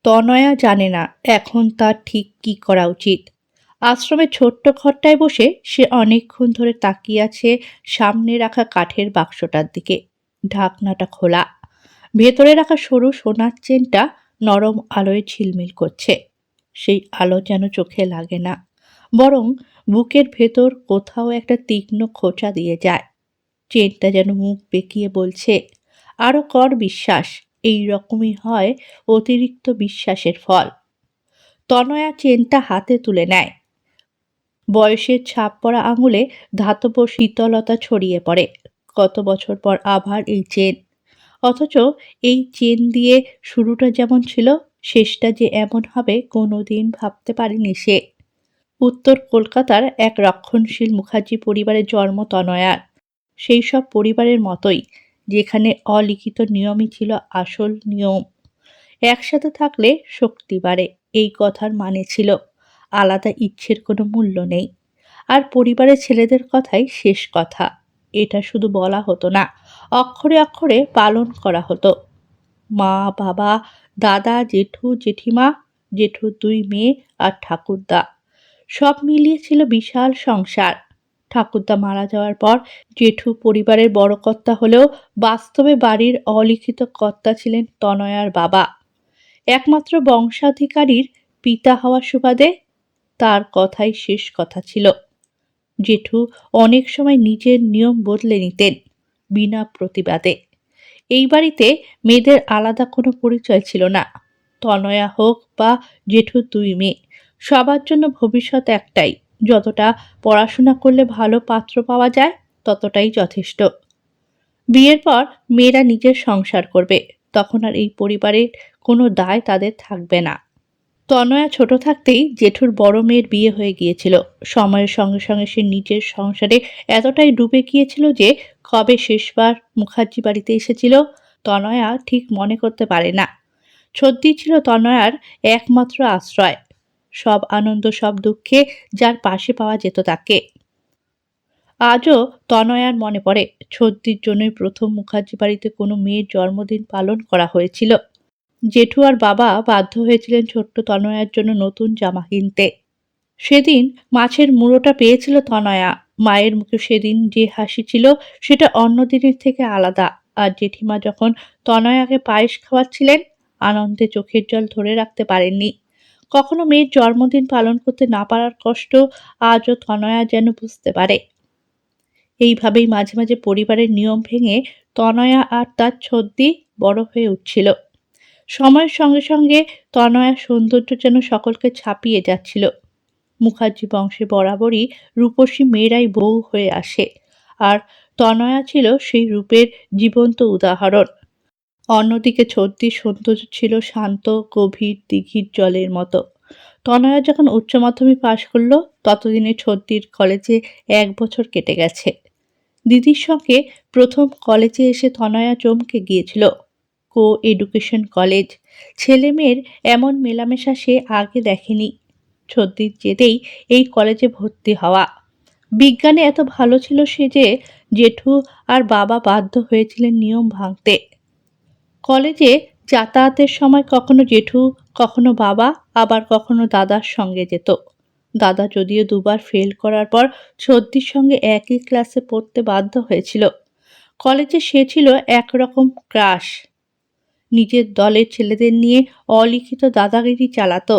তনয়া জানে না এখন তার ঠিক কী করা উচিত। আশ্রমের ছোট্ট ঘরটায় বসে সে অনেকক্ষণ ধরে তাকিয়ে আছে সামনে রাখা কাঠের বাক্সটার দিকে। ঢাকনাটা খোলা। ভেতরে রাখা সরু সোনার চেনটা নরম আলোয় ঝিলমিল করছে। সেই আলো যেন চোখে লাগে না, বরং বুকের ভেতর কোথাও একটা তীক্ষ্ণ খোঁচা দিয়ে যায়। চেনটা যেন মুখ বেঁকিয়ে বলছে, আরো কর বিশ্বাস, এই রকমই হয় অতিরিক্ত বিশ্বাসের ফল। তনয়া চেনটা হাতে তুলে নেয়। বয়সের ছাপ পড়া আঙুলে ধাতব শীতলতা ছড়িয়ে পড়ে। কত বছর পর আবার এই চেন, অথচ এই চেন দিয়ে শুরুটা যেমন ছিল, শেষটা যে এমন হবে কোনোদিন ভাবতে পারেনি সে। উত্তর কলকাতার এক রক্ষণশীল মুখার্জি পরিবারের জন্ম তনয়ার। সেই সব পরিবারের মতোই, যেখানে অলিখিত নিয়মই ছিল আসল নিয়ম। একসাথে থাকলে শক্তি বাড়ে, এই কথার মানে ছিল। আলাদা ইচ্ছের কোনো মূল্য নেই। আর পরিবারের ছেলেদের কথাই শেষ কথা। এটা শুধু বলা হতো না, অক্ষরে অক্ষরে পালন করা হতো। মা, বাবা, দাদা, জেঠু, জেঠিমা, জেঠুর 2 মেয়ে আর ঠাকুরদা, সব মিলিয়ে ছিল বিশাল সংসার। ঠাকুরদা মারা যাওয়ার পর জেঠু পরিবারের বড় কর্তা হলেও বাস্তবে বাড়ির অলিখিত কর্তা ছিলেন তনয়ার বাবা। একমাত্র বংশাধিকারীর পিতা হওয়ার সুবাদে তার কথাই শেষ কথা ছিল। জেঠু অনেক সময় নিজের নিয়ম বদলে নিতেন বিনা প্রতিবাদে। এই বাড়িতে মেয়েদের আলাদা কোনো পরিচয় ছিল না। তনয়া হোক বা জেঠুর 2 মেয়ে, সবার জন্য ভবিষ্যৎ একটাই, যতটা পড়াশোনা করলে ভালো পাত্র পাওয়া যায় ততটাই যথেষ্ট। বিয়ের পর মেয়েরা নিজের সংসার করবে, তখন আর এই পরিবারের কোনো দায় তাদের থাকবে না। তনয়া ছোট থাকতেই জেঠুর বড় মেয়ের বিয়ে হয়ে গিয়েছিল। সময়ের সঙ্গে সঙ্গে সে নিজের সংসারে এতটাই ডুবে গিয়েছিল যে কবে শেষবার মুখার্জি বাড়িতে এসেছিল তনয়া ঠিক মনে করতে পারে না। ছদ্দি ছিল তনয়ার একমাত্র আশ্রয়। সব আনন্দ সব দুঃখে যার পাশে পাওয়া যেত তাকে। আজও তনয়ার মনে পড়ে ছদ্দির জন্যই প্রথম মুখার্জি বাড়িতে কোনো মেয়ের জন্মদিন পালন করা হয়েছিল। জেঠু আর বাবা বাধ্য হয়েছিলেন ছোট্ট তনয়ার জন্য নতুন জামা কিনতে। সেদিন মাছের মুড়োটা পেয়েছিল তনয়া। মায়ের মুখে সেদিন যে হাসি ছিল সেটা অন্য দিনের থেকে আলাদা। আর জেঠিমা যখন তনয়াকে পায়েস খাওয়াচ্ছিলেন, আনন্দে চোখের জল ধরে রাখতে পারেননি। কখনো মেয়ের জন্মদিন পালন করতে না পারার কষ্ট আজও তনয়া যেন বুঝতে পারে। এইভাবেই মাঝে মাঝে পরিবারের নিয়ম ভেঙে তনয়া আর তার ছদ্দি বড় হয়ে উঠছিল। সময়ের সঙ্গে সঙ্গে তনয়ার সৌন্দর্য যেন সকলকে ছাপিয়ে যাচ্ছিল। মুখার্জি বংশে বরাবরই রূপসী মেয়েরাই বউ হয়ে আসে, আর তনয়া ছিল সেই রূপের জীবন্ত উদাহরণ। অন্যদিকে ছদ্দির সৌন্দর্য ছিল শান্ত গভীর দিঘির জলের মতো। তনয়া যখন উচ্চ মাধ্যমিক পাশ করলো, ততদিনে ছদ্দির কলেজে 1 বছর কেটে গেছে। দিদির সঙ্গে প্রথম কলেজে এসে তনয়া চমকে গিয়েছিল। কো এডুকেশন কলেজ, ছেলে মেয়ের এমন মেলামেশা সে আগে দেখেনি। ছদ্দির জেদেই এই কলেজে ভর্তি হওয়া। বিজ্ঞানে এত ভালো ছিল সে যে জেঠু আর বাবা বাধ্য হয়েছিলেন নিয়ম ভাঙতে। কলেজে যাতায়াতের সময় কখনো জেঠু, কখনো বাবা, আবার কখনো দাদার সঙ্গে যেত। দাদা যদিও 2বার ফেল করার পর ছদ্দির সঙ্গে একই ক্লাসে পড়তে বাধ্য হয়েছিল। কলেজে সে ছিল একরকম ক্রাশ। নিজের দলের ছেলেদের নিয়ে অলিখিত দাদাগিরি চালাতো।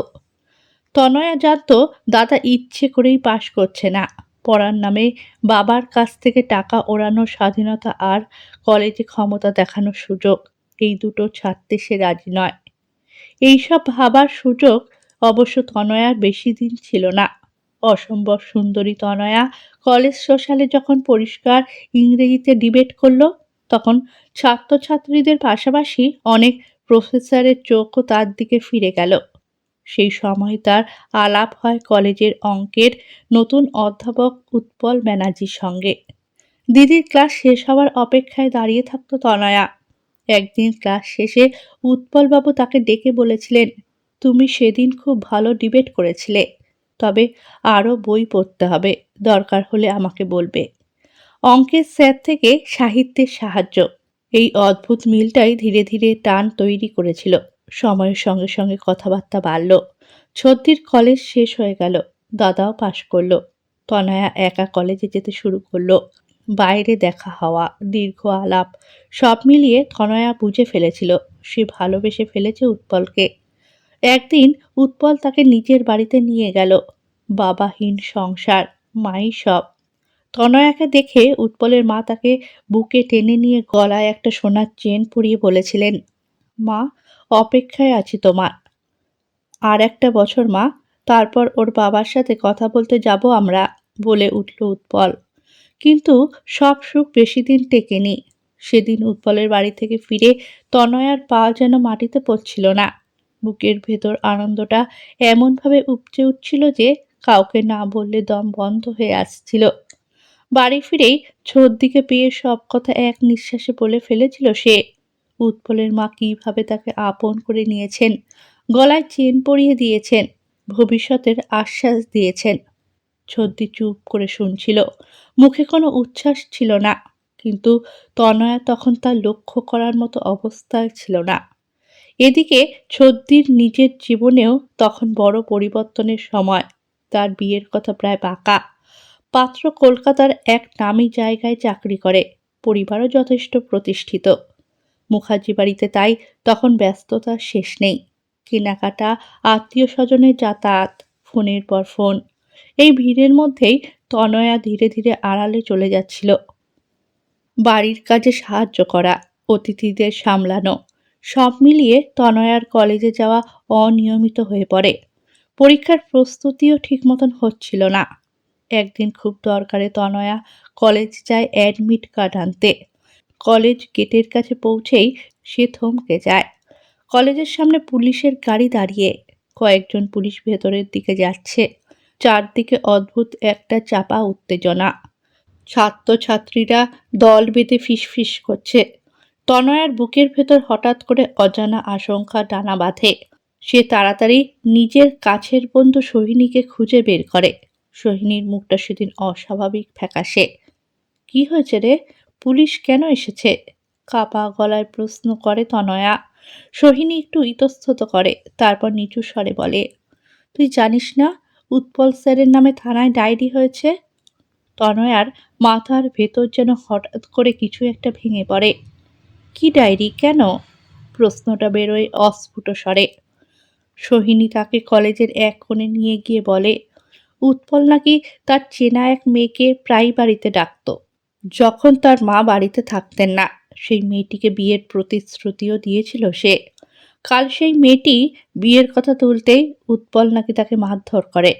তনয়া জানত দাদা ইচ্ছে করেই পাশ করছে না। পড়ার নামে বাবার কাছ থেকে টাকা ওড়ানোর স্বাধীনতা আর কলেজে ক্ষমতা দেখানোর সুযোগ, এই দুটো ছাড়তে সে রাজি নয়। এইসব ভাবার সুযোগ অবশ্য তনয়ার বেশি দিন ছিল না। অসম্ভব সুন্দরী তনয়া কলেজ সোশ্যালে যখন পরিষ্কার ইংরেজিতে ডিবেট করলো, তখন ছাত্রছাত্রীদের পাশাপাশি অনেক প্রফেসরের চোখও তার দিকে ফিরে গেল। সেই সময় তার আলাপ হয় কলেজের অঙ্কের নতুন অধ্যাপক উৎপল ব্যানার্জির সঙ্গে। দিদির ক্লাস শেষ হওয়ার অপেক্ষায় দাঁড়িয়ে থাকতো তনয়া। একদিন ক্লাস শেষে উৎপলবাবু তাকে ডেকে বলেছিলেন, তুমি সেদিন খুব ভালো ডিবেট করেছিলে, তবে আরও বই পড়তে হবে, দরকার হলে আমাকে বলবে। অঙ্কের স্যার থেকে সাহিত্যের সাহায্য, এই অদ্ভুত মিলটাই ধীরে ধীরে টান তৈরি করেছিল। সময়ের সঙ্গে সঙ্গে কথাবার্তা বাড়ল। ছদ্দির কলেজ শেষ হয়ে গেল, দাদাও পাশ করল। তনয়া একা কলেজে যেতে শুরু করলো। বাইরে দেখা হওয়া, দীর্ঘ আলাপ, সব মিলিয়ে তনয়া বুঝে ফেলেছিল সে ভালোবেসে ফেলেছে উৎপলকে। একদিন উৎপল তাকে নিজের বাড়িতে নিয়ে গেল। বাবাহীন সংসার, মাই সব। তনয়াকে দেখে উৎপলের মা তাকে বুকে টেনে নিয়ে গলায় একটা সোনার চেন পরিয়ে বলেছিলেন, মা, অপেক্ষায় আছি তোমার। আর একটা বছর মা, তারপর ওর বাবার সাথে কথা বলতে যাব আমরা, বলে উঠল উৎপল। কিন্তু সব সুখ বেশি দিন টেকেনি। সেদিন উৎপলের বাড়ি থেকে ফিরে তনয়ার পা যেন মাটিতে পড়ছিল না। বুকের ভেতর আনন্দটা এমনভাবে উপচে উঠছিল যে কাউকে না বললে দম বন্ধ হয়ে আসছিল। বাড়ি ফিরেই ছদ্দিকে পেয়ে সব কথা এক নিঃশ্বাসে বলে ফেলেছিল সে। উৎপলের মা কিভাবে তাকে আপন করে নিয়েছেন, গলায় চেন পরিয়ে দিয়েছেন, ভবিষ্যতের আশ্বাস দিয়েছেন। ছদ্দি চুপ করে শুনছিল, মুখে কোনো উচ্ছ্বাস ছিল না। কিন্তু তনয়া তখন তার লক্ষ্য করার মতো অবস্থায় ছিল না। এদিকে ছদ্দির নিজের জীবনেও তখন বড় পরিবর্তনের সময়। তার বিয়ের কথা প্রায় পাকা। পাত্র কলকাতার এক নামী জায়গায় চাকরি করে, পরিবারও যথেষ্ট প্রতিষ্ঠিত। মুখার্জি বাড়িতে তাই তখন ব্যস্ততার শেষ নেই। কেনাকাটা, আত্মীয় স্বজনের যাতায়াত, ফোনের পর ফোন। এই ভিড়ের মধ্যেই তনয়া ধীরে ধীরে আড়ালে চলে যাচ্ছিল। বাড়ির কাজে সাহায্য করা, অতিথিদের সামলানো, সব মিলিয়ে তনয়ার কলেজে যাওয়া অনিয়মিত হয়ে পড়ে। পরীক্ষার প্রস্তুতিও ঠিক মতন হচ্ছিল না। একদিন খুব দরকারে তনয়া কলেজ যায় অ্যাডমিট কার্ড আনতে। কলেজ গেটের কাছে পৌঁছেই সে থমকে যায়। কলেজের সামনে পুলিশের গাড়ি দাঁড়িয়ে, কয়েকজন পুলিশ ভেতরের দিকে যাচ্ছে। চারদিকে অদ্ভুত একটা চাপা উত্তেজনা। ছাত্রছাত্রীরা দল বেঁধে ফিসফিস করছে। তনয়ার বুকের ভেতর হঠাৎ করে অজানা আশঙ্কা ডানা বাঁধে। সে তাড়াতাড়ি নিজের কাছের বন্ধু সোহিনীকে খুঁজে বের করে। সোহিনীর মুখটা সেদিন অস্বাভাবিক ফ্যাকাশে। কি হয়েছে রে? পুলিশ কেন এসেছে? কাপা গলায় প্রশ্ন করে তনয়া। সোহিনী একটু ইতস্তত করে, তারপর নিচু স্বরে বলে, তুই জানিস না উৎপল স্যারের নামে থানায় ডায়েরি হয়েছে? তনয়ার মাথার ভেতর যেন হঠাৎ করে কিছু একটা ভেঙে পড়ে। কি ডায়েরি, কেন? প্রশ্নটা বেরোয় অস্ফুট স্বরে। সোহিনী তাকে কলেজের এক কোণে নিয়ে গিয়ে বলে, উৎপল নাকি তার চেনা এক মেয়েকে প্রায় বাড়িতে ডাকত। যখন তার মা বাড়িতে থাকতেন না, সেই মেয়েটিকে বিয়ের প্রতিশ্রুতিও দিয়েছিল সে। কাল সেই মেয়েটি বিয়ের কথা তুলতেই উৎপল নাকি তাকে মারধর করে।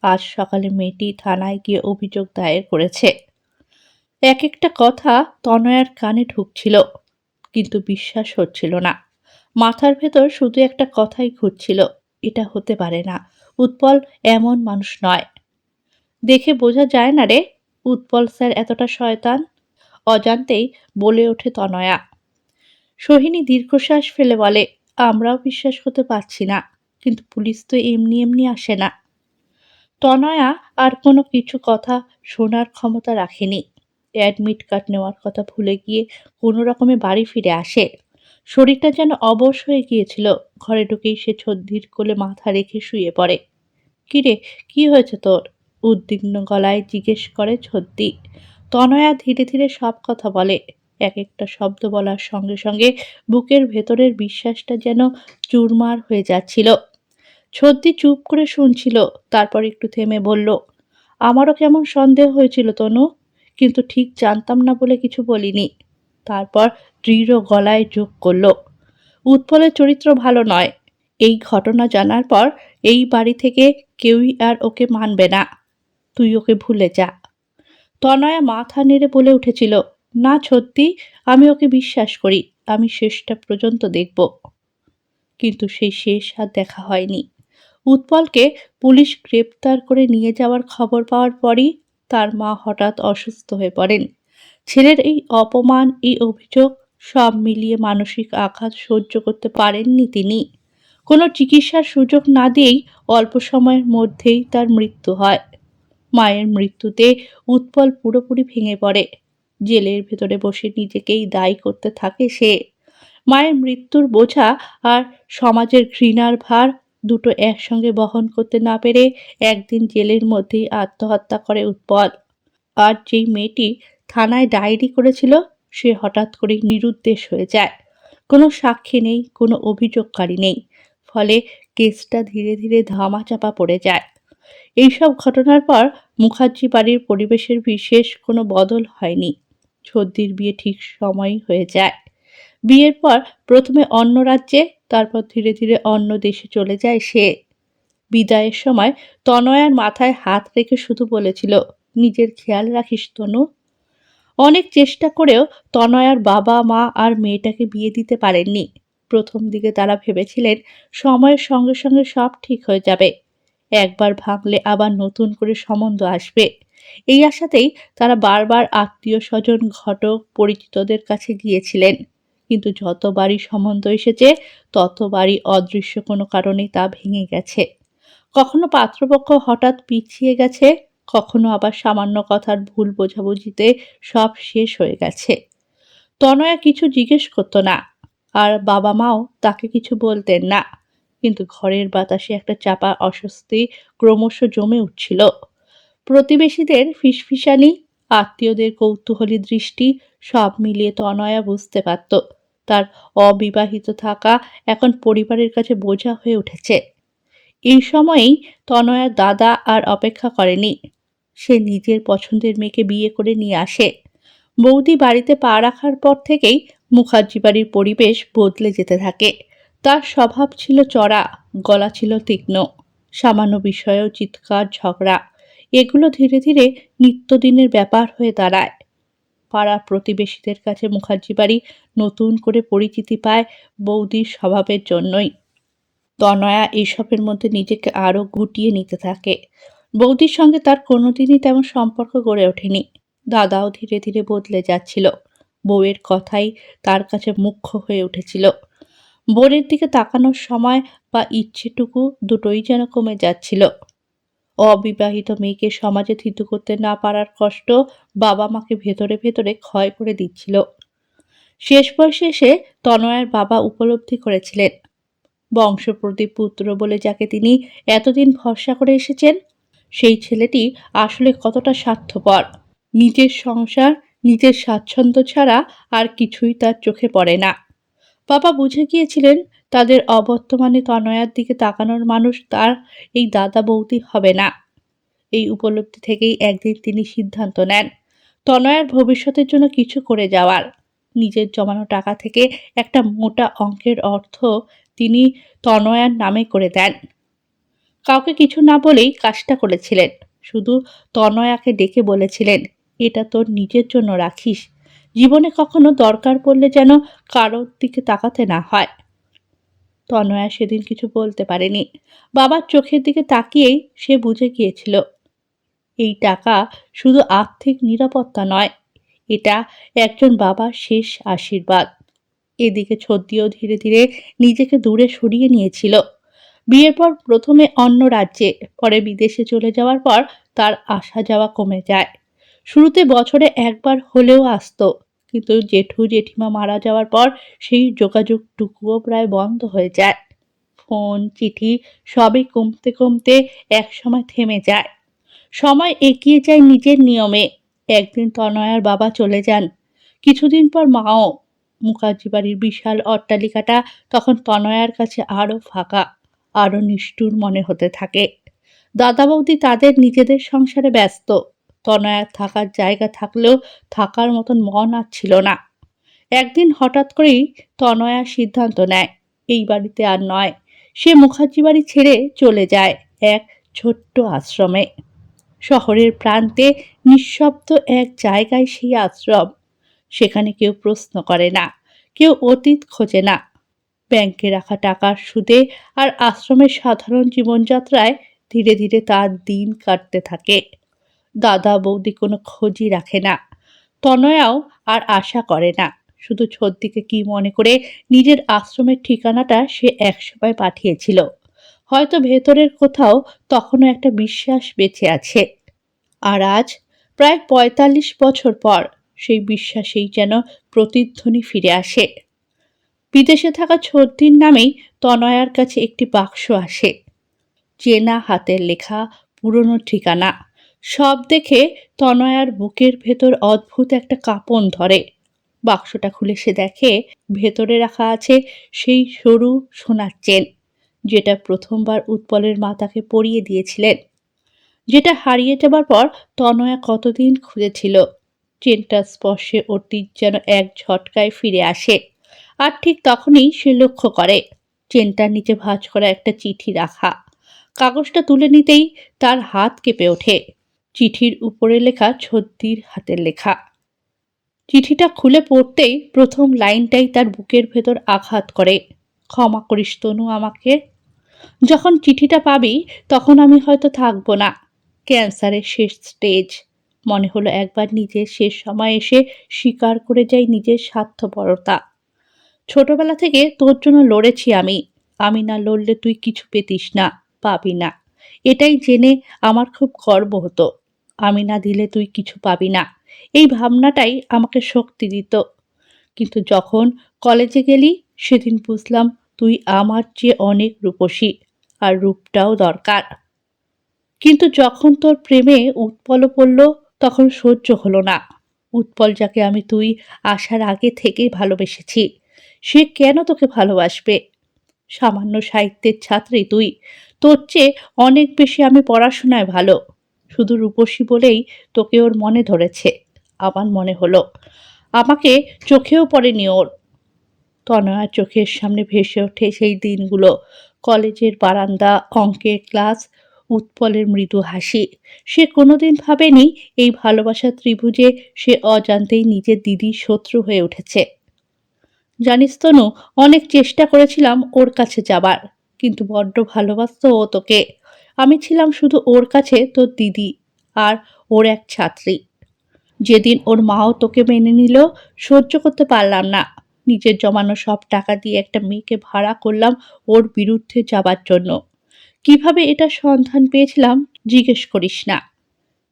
আজ সকালে মেয়েটি থানায় গিয়ে অভিযোগ দায়ের করেছে। এক একটা কথা তনয়ার কানে ঢুকছিল, কিন্তু বিশ্বাস হচ্ছিল না। মাথার ভেতর শুধু একটা কথাই ঘুরছিল, এটা হতে পারে না, উৎপল এমন মানুষ নয়। দেখে বোঝা যায় না রে উৎপল স্যার এতটা শয়তান। অজান্তেই বলে ওঠে তনয়া। সোহিনী দীর্ঘশ্বাস ফেলে বলে, আমরাও বিশ্বাস করতে পারছি না, কিন্তু পুলিশ তো এমনি এমনি আসে না। তনয়া আর কোনো কিছু কথা শোনার ক্ষমতা রাখেনি। অ্যাডমিট কার্ড নেওয়ার কথা ভুলে গিয়ে কোনো রকমে বাড়ি ফিরে আসে। শরীরটা যেন অবশ হয়ে গিয়েছিল। ঘরে ঢুকেই সে ছদ্দির কোলে মাথা রেখে শুয়ে পড়ে। কিরে, কি হয়েছে তোর? উদ্বিগ্ন গলায় জিজ্ঞেস করে ছদ্দি। তনয়া ধীরে ধীরে সব কথা বলে। এক একটা শব্দ বলার সঙ্গে সঙ্গে বুকের ভেতরের বিশ্বাসটা যেন চুরমার হয়ে যাচ্ছিল। ছদ্দি চুপ করে শুনছিল, তারপর একটু থেমে বলল, আমারও কেমন সন্দেহ হয়েছিল তনু, কিন্তু ঠিক জানতাম না বলে কিছু বলিনি। তারপর দৃঢ় গলায় যোগ করল, উৎপলের চরিত্র ভালো নয়। এই ঘটনা জানার পর এই বাড়ি থেকে কেউই আর ওকে মানবে না। তুই ওকে ভুলে যা। তনয়া মাথা নেড়ে বলে উঠেছিল, না সত্যি, আমি ওকে বিশ্বাস করি, আমি শেষটা পর্যন্ত দেখব। কিন্তু সেই শেষ আর দেখা হয়নি। উৎপলকে পুলিশ গ্রেপ্তার করে নিয়ে যাওয়ার খবর পাওয়ার পরই তার মা হঠাৎ অসুস্থ হয়ে পড়েন। ছেলের এই অপমান, এই অভিযোগ, সব মিলিয়ে মানসিক আঘাত সহ্য করতে পারেননি তিনি। কোনো চিকিৎসার সুযোগ না দিয়েই অল্প সময়ের মধ্যেই তার মৃত্যু হয়। মায়ের মৃত্যুতে উৎপল পুরোপুরি ভেঙে পড়ে। জেলের ভেতরে বসে নিজেকেই দায়ী করতে থাকে সে। মায়ের মৃত্যুর বোঝা আর সমাজের ঘৃণার ভার দুটো একসঙ্গে বহন করতে না পেরে একদিন জেলের মধ্যেই আত্মহত্যা করে উৎপল। আর যেই মেয়েটি থানায় ডায়েরি করেছিল সে হঠাৎ করেই নিরুদ্দেশ হয়ে যায়। কোনো সাক্ষী নেই, কোনো অভিযোগকারী নেই। ফলে কেসটা ধীরে ধীরে ধামাচাপা পড়ে যায়। এইসব ঘটনার পর মুখার্জি বাড়ির পরিবেশের বিশেষ কোনো বদল হয়নি। ছদ্দির বিয়ে ঠিক সময়ই হয়ে যায়। বিয়ের পর প্রথমে অন্য রাজ্যে, তারপর ধীরে ধীরে অন্য দেশে চলে যায় সে। বিদায়ের সময় তনয়ার মাথায় হাত রেখে শুধু বলেছিল, নিজের খেয়াল রাখিস তনু। অনেক চেষ্টা করেও তনয়ার বাবা মা আর মেয়েটাকে বিয়ে দিতে পারেননি। প্রথম দিকে তারা ভেবেছিলেন সময়ের সঙ্গে সঙ্গে সব ঠিক হয়ে যাবে, একবার ভাঙলে আবার নতুন করে সম্বন্ধ আসবে। এই আশাতেই তারা বারবার আত্মীয় স্বজন, ঘটক, পরিচিতদের কাছে গিয়েছিলেন। কিন্তু যতবারই সম্বন্ধ এসেছে ততবারই অদৃশ্য কোনো কারণে তা ভেঙে গেছে। কখনো পাত্রপক্ষ হঠাৎ পিছিয়ে গেছে, কখনো আবার সামান্য কথার ভুল বোঝাবুঝিতে সব শেষ হয়ে গেছে। তনয়া কিছু জিজ্ঞেস করতো না, আর বাবা মাও তাকে কিছু বলতেন না। কিন্তু ঘরের বাতাসে একটা চাপা অস্বস্তি ক্রমশ জমে উঠছিল। প্রতিবেশীদের ফিসফিসানি, আত্মীয়দের কৌতূহলী দৃষ্টি, সব মিলিয়ে তনয়া বুঝতে পারত তার অবিবাহিত থাকা এখন পরিবারের কাছে বোঝা হয়ে উঠেছে। এই সময়েই তনয়ার দাদা আর অপেক্ষা করেনি। সে নিজের পছন্দের মেয়েকে বিয়ে করে নিয়ে আসে। বৌদি বাড়িতে পা রাখার পর থেকেই মুখার্জি বাড়ির পরিবেশ বদলে যেতে থাকে। তার স্বভাব ছিল চড়া, গলা ছিল তীক্ষ্ণ, সামান্য বিষয়েও চিৎকার ঝগড়া, এগুলো ধীরে ধীরে নিত্যদিনের ব্যাপার হয়ে দাঁড়ায়। পাড়া প্রতিবেশীদের কাছে মুখার্জি বাড়ি নতুন করে পরিচিতি পায় বৌদির স্বভাবের জন্যই। তনয়া এইসবের মধ্যে নিজেকে আরো গুটিয়ে নিতে থাকে। বৌদির সঙ্গে তার কোনোদিনই তেমন সম্পর্ক গড়ে ওঠেনি। দাদাও ধীরে ধীরে বদলে যাচ্ছিল। বউয়ের কথাই তার কাছে মুখ্য হয়ে উঠেছিল। বোনের দিকে তাকানোর সময় বা ইচ্ছেটুকু দুটোই যেন কমে যাচ্ছিল। অবিবাহিত মেয়েকে সমাজে থিতু করতে না পারার কষ্ট বাবা মাকে ভেতরে ভেতরে ক্ষয় করে দিচ্ছিল। শেষ বয়সে এসে তনয়ার বাবা উপলব্ধি করেছিলেন, বংশপ্রদীপ পুত্র বলে যাকে তিনি এতদিন ভরসা করে এসেছেন, সেই ছেলেটি আসলে কতটা স্বার্থপর। নিজের সংসার, নিজের স্বাচ্ছন্দ্য ছাড়া আর কিছুই তার চোখে পড়ে না। বাবা বুঝে গিয়েছিলেন তাদের অবর্তমানে তনয়ার দিকে তাকানোর মানুষ তার এই দাদা বৌদি হবে না। এই উপলব্ধি থেকেই একদিন তিনি সিদ্ধান্ত নেন তনয়ার ভবিষ্যতের জন্য কিছু করে যাওয়ার। নিজের জমানো টাকা থেকে একটা মোটা অঙ্কের অর্থ তিনি তনয়ার নামে করে দেন। কাউকে কিছু না বলেই কাজটা করেছিলেন। শুধু তনয়াকে ডেকে বলেছিলেন, এটা তোর নিজের জন্য রাখিস, জীবনে কখনো দরকার পড়লে যেন কারোর দিকে তাকাতে না হয়। তনয়া সেদিন কিছু বলতে পারেনি। বাবার চোখের দিকে তাকিয়েই সে বুঝে গিয়েছিল, এই টাকা শুধু আর্থিক নিরাপত্তা নয়, এটা একজন বাবার শেষ আশীর্বাদ। এদিকে ছদ্দিও ধীরে ধীরে নিজেকে দূরে সরিয়ে নিয়েছিল। বিয়ের পর প্রথমে অন্য রাজ্যে, পরে বিদেশে চলে যাওয়ার পর তার আসা যাওয়া কমে যায়। শুরুতে বছরে একবার হলেও আসতো, কিন্তু জেঠু জেঠিমা মারা যাওয়ার পর সেই যোগাযোগটুকুও প্রায় বন্ধ হয়ে যায়। ফোন, চিঠি সবই কমতে কমতে একসময় থেমে যায়। সময় এগিয়ে যায় নিজের নিয়মে। একদিন তনয়ার বাবা চলে যান, কিছুদিন পর মাও। মুখার্জি বাড়ির বিশাল অট্টালিকাটা তখন তনয়ার কাছে আরো ফাঁকা, আরো নিষ্ঠুর মনে হতে থাকে। দাদা বৌদি তাদের নিজেদের সংসারে ব্যস্ত। তনয়ার থাকার জায়গা থাকলেও থাকার মতন মন আর ছিল না। একদিন হঠাৎ করেই তনয়া সিদ্ধান্ত নেয়, এই বাড়িতে আর নয়। সে মুখার্জি বাড়ি ছেড়ে চলে যায় এক ছোট্ট আশ্রমে। শহরের প্রান্তে নিঃশব্দ এক জায়গায় সেই আশ্রম। সেখানে কেউ প্রশ্ন করে না, কেউ অতীত খোঁজে না। ব্যাংকে রাখা টাকার সুদে আর আশ্রমের সাধারণ জীবনযাত্রায় ধীরে ধীরে তার দিন কাটতে থাকে। দাদা বৌদি কোনো খোঁজই রাখে না। তনয়াও আর আশা করে না। শুধু ছদ্দিকে কি মনে করে নিজের আশ্রমের ঠিকানাটা সে একসময় পাঠিয়েছিল। হয়তো ভেতরের কোথাও তখনও একটা বিশ্বাস বেঁচে আছে। আর আজ প্রায় ৪৫ বছর পর সেই বিশ্বাসেই যেন প্রতিধ্বনি ফিরে আসে। বিদেশে থাকা ছর্দির নামেই তনয়ার কাছে একটি বাক্স আসে। চেনা হাতের লেখা, পুরনো ঠিকানা। সব দেখে তনয়ার বুকের ভেতর অদ্ভুত একটা কাঁপন ধরে। বাক্সটা খুলে সে দেখে ভেতরে রাখা আছে সেই সরু সোনার চেন, যেটা প্রথমবার উৎপলের মা তাকে পরিয়ে দিয়েছিলেন, যেটা হারিয়ে যাবার পর তনয়া কতদিন খুঁজেছিল। চেনটার স্পর্শে ওর তীর যেন এক ঝটকায় ফিরে আসে। আর ঠিক তখনই সে লক্ষ্য করে চেনটার নিচে ভাঁজ করা একটা চিঠি রাখা। কাগজটা তুলে নিতেই তার হাত কেঁপে ওঠে। চিঠির উপরে লেখা ছদ্দির হাতের লেখা। চিঠিটা খুলে পড়তেই প্রথম লাইনটাই তার বুকের ভেতর আঘাত করে। ক্ষমা করিস তনু আমাকে। যখন চিঠিটা পাবি তখন আমি হয়তো থাকবো না। ক্যান্সারের শেষ স্টেজ। মনে হলো একবার নিজের শেষ সময় এসে স্বীকার করে যাই নিজের স্বার্থপরতা। ছোটবেলা থেকে তোর জন্য লড়েছি আমি। আমি না লড়লে তুই কিছু পেতিস না, পাবি না। এটাই জেনে আমার খুব গর্ব হতো। আমি না দিলে তুই কিছু পাবি না। এই ভাবনাটাই আমাকে শক্তি দিত। কিন্তু যখন কলেজে গেলি সেদিন বুঝলাম তুই আমার চেয়ে অনেক রূপসী, আর রূপটাও দরকার। কিন্তু যখন তোর প্রেমে উৎপলও পড়ল তখন সহ্য হলো না। উৎপল যাকে আমি তুই আসার আগে থেকেই ভালোবেসেছি, সে কেন তোকে ভালোবাসবে? সামান্য সাহিত্যের ছাত্রী তুই, তোর চেয়ে অনেক বেশি আমি পড়াশোনায় ভালো। শুধু রূপসী বলেই তোকে ওর মনে ধরেছে। আমার মনে হলো আমাকে চোখেও পড়েনি ওর। তনয়ার চোখের সামনে ভেসে ওঠে সেই দিনগুলো, কলেজের বারান্দা, অঙ্কের ক্লাস, উৎপলের মৃদু হাসি। সে কোনোদিন ভাবেনি এই ভালোবাসার ত্রিভুজে সে অজান্তেই নিজের দিদির শত্রু হয়ে উঠেছে। জানিস তনু, অনেক চেষ্টা করেছিলাম ওর কাছে যাবার, কিন্তু বড্ড ভালোবাসতো ও তোকে। আমি ছিলাম শুধু ওর কাছে তোর দিদি আর ওর এক ছাত্রী। যেদিন ওর মাও তোকে মেনে নিল সহ্য করতে পারলাম না। নিজের জমানো সব টাকা দিয়ে একটা মেয়েকে ভাড়া করলাম ওর বিরুদ্ধে যাবার জন্য। কিভাবে এটা সন্ধান পেয়েছিলাম জিজ্ঞেস করিস না।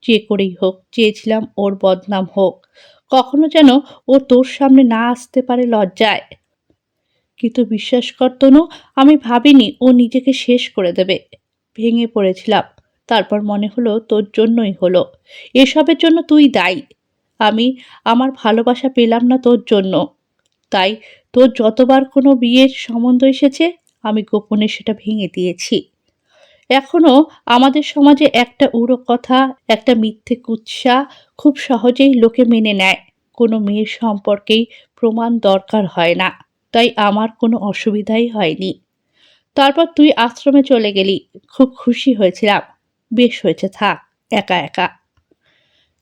যে করেই হোক চেয়েছিলাম ওর বদনাম হোক, কখনো যেন ও তোর সামনে না আসতে পারে লজ্জায়। কিন্তু বিশ্বাস কর তনু, আমি ভাবিনি ও নিজেকে শেষ করে দেবে। ভেঙে পড়েছিলাম, তারপর মনে হলো তোর জন্যই হলো। এসবের জন্য তুই দায়ী। আমি আমার ভালোবাসা পেলাম না তোর জন্য। তাই তোর যতবার কোনো বিয়ের সম্বন্ধ এসেছে আমি গোপনে সেটা ভেঙে দিয়েছি। এখনো আমাদের সমাজে একটা উড়ো কথা, একটা মিথ্যে কুৎসা খুব সহজেই লোকে মেনে নেয়। কোনো মেয়ের সম্পর্কেই প্রমাণ দরকার হয় না। তাই আমার কোনো অসুবিধাই হয়নি। তারপর তুই আশ্রমে চলে গেলি, খুব খুশি হয়েছিলাম। বেশ হয়েছে, থাক একা একা।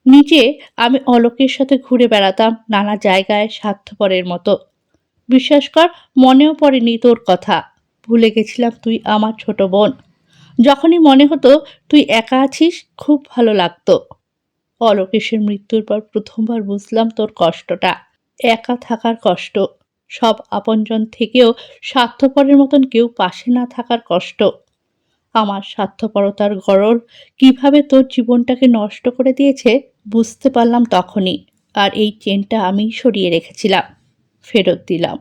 নিচে আমি অলোকের সাথে ঘুরে বেড়াতাম নানা জায়গায় স্বার্থপরের মতো। বিশ্বাস কর, মনেও পড়েনি তোর কথা। ভুলে গেছিলাম তুই আমার ছোট বোন। যখনই মনে হতো তুই একা আছিস খুব ভালো লাগতো। অলোকেশের মৃত্যুর পর প্রথমবার বুঝলাম তোর কষ্টটা, একা থাকার কষ্ট। সব আপনজন থেকেও স্বার্থপরের মতন কেউ পাশে না থাকার কষ্ট। আমার স্বার্থপরতার গরল কিভাবে তোর জীবনটাকে নষ্ট করে দিয়েছে বুঝতে পারলাম তখনই। আর এই চেনটা আমিই সরিয়ে রেখেছিলাম, ফেরত দিলাম।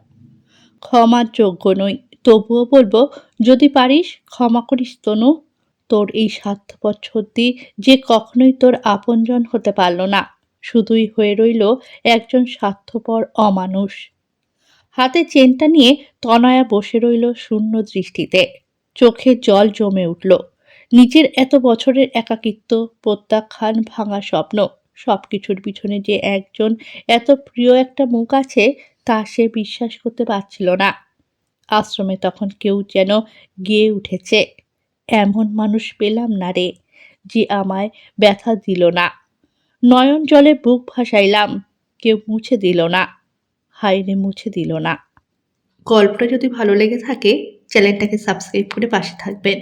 ক্ষমার যোগ্য নই, তবুও বলবো যদি পারিস ক্ষমা করিস তনু। তোর এই স্বার্থপর ছদ্দি যে কখনোই তোর আপনজন হতে পারল না, শুধুই হয়ে রইল একজন স্বার্থপর অমানুষ। হাতে চেনটা নিয়ে তনয়া বসে রইল শূন্য দৃষ্টিতে। চোখে জল জমে উঠল। নিজের এত বছরের একাকিত্ব, প্রত্যাখ্যান, ভাঙা স্বপ্ন, সবকিছুর পিছনে যে একজন এত প্রিয় একটা মুখ আছে তা সে বিশ্বাস করতে পারছিল না। আশ্রমে তখন কেউ যেন গেয়ে উঠেছে, এমন মানুষ পেলাম না রে, যে আমায় ব্যথা দিল না। নয়ন জলে বুক ভাসাইলাম, কেউ মুছে দিল না। হায় রে, মুছে দিল না। গল্পটা যদি ভালো লেগে থাকে চ্যানেলটাকে সাবস্ক্রাইব করে পাশে থাকবেন।